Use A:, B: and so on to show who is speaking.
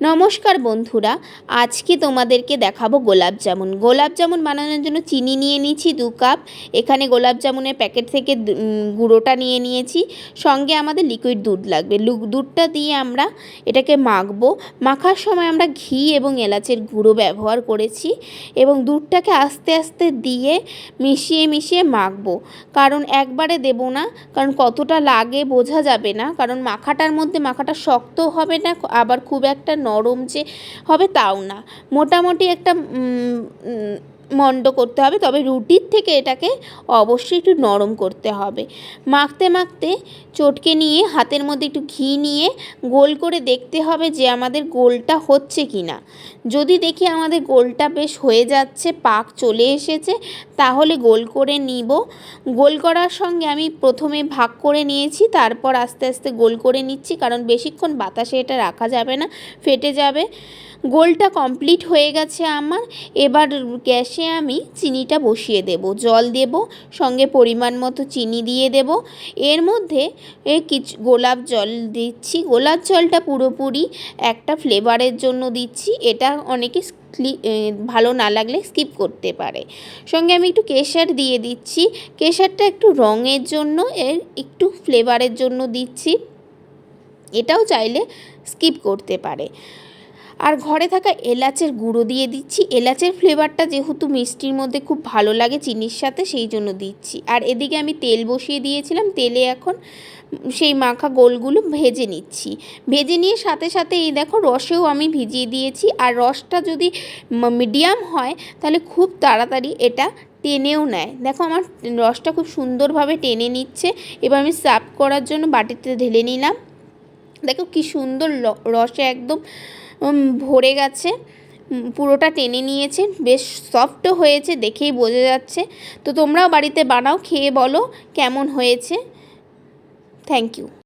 A: নমস্কার বন্ধুরা, আজকে তোমাদেরকে দেখাবো গোলাপ জামুন বানানোর জন্য চিনি নিয়ে নিয়েছি 2 কাপ। এখানে গোলাপ জামুনের প্যাকেট থেকে গুঁড়োটা নিয়ে নিয়েছি, সঙ্গে আমাদের লিকুইড দুধ লাগবে। দুধটা দিয়ে আমরা এটাকে মাখবো। মাখার সময় আমরা ঘি এবং এলাচের গুঁড়ো ব্যবহার করেছি এবং দুধটাকে আস্তে আস্তে দিয়ে মিশিয়ে মাখবো। কারণ একবারে দেব না, কারণ কতটা লাগে বোঝা যাবে না, কারণ মাখাটা শক্ত হবে না, আবার খুব একটা নরম যে হবে তাও না, মোটামুটি একটা মন্ড করতে হবে। তবে রুটির থেকে এটাকে অবশ্যই একটু নরম করতে হবে। মাখতে মাখতে চটকে নিয়ে হাতের মধ্যে একটু ঘি নিয়ে গোল করে দেখতে হবে যে আমাদের গোলটা হচ্ছে কি না। যদি দেখি আমাদের গোলটা বেশ হয়ে যাচ্ছে, পাক চলে এসেছে, তাহলে গোল করে নিব। গোল করার সঙ্গে আমি প্রথমে ভাগ করে নিয়েছি, তারপর আস্তে আস্তে গোল করে নিচ্ছি, কারণ বেশিক্ষণ বাতাসে এটা রাখা যাবে না, ফেটে যাবে। গোলটা কমপ্লিট হয়ে গেছে আমার। এবার গ্যাসে আমি চিনিটা বসিয়ে দেব, জল দেব, সঙ্গে পরিমাণ মতো চিনি দিয়ে দেব। এর মধ্যে কিছু গোলাপ জল দিচ্ছি। গোলাপ জলটা পুরোপুরি একটা ফ্লেভারের জন্য দিচ্ছি, এটা অনেকে ভালো না লাগলে স্কিপ করতে পারে। সঙ্গে আমি একটু কেশর দিয়ে দিচ্ছি। কেশরটা একটু রঙের জন্য, একটু ফ্লেভারের জন্য দিচ্ছি, এটাও চাইলে স্কিপ করতে পারে। আর ঘরে থাকা এলাচের গুঁড়ো দিয়ে দিচ্ছি। এলাচের ফ্লেভারটা যেহেতু মিষ্টির মধ্যে খুব ভালো লাগে চিনির সাথে, সেই জন্য দিচ্ছি। আর এদিকে আমি তেল বসিয়ে দিয়েছিলাম, তেলে এখন সেই মাখা গোলগুলো ভেজে নিচ্ছি। ভেজে নিয়ে সাথে সাথে এই দেখো রসেও আমি ভিজিয়ে দিয়েছি। আর রসটা যদি মিডিয়াম হয় তাহলে খুব তাড়াতাড়ি এটা টেনেও নেয়। দেখো আমার রসটা খুব সুন্দরভাবে টেনে নিচ্ছে। এবার আমি সার্ভ করার জন্য বাটিতে ঢেলে নিলাম। দেখো কি সুন্দর রসে একদম ভরে গেছে, পুরোটা টেনে নিয়েছে, বেশ সফটও হয়েছে, দেখেই বোঝা যাচ্ছে। তো তোমরাও বাড়িতে বানাও, খেয়ে বলো কেমন হয়েছে। Thank you.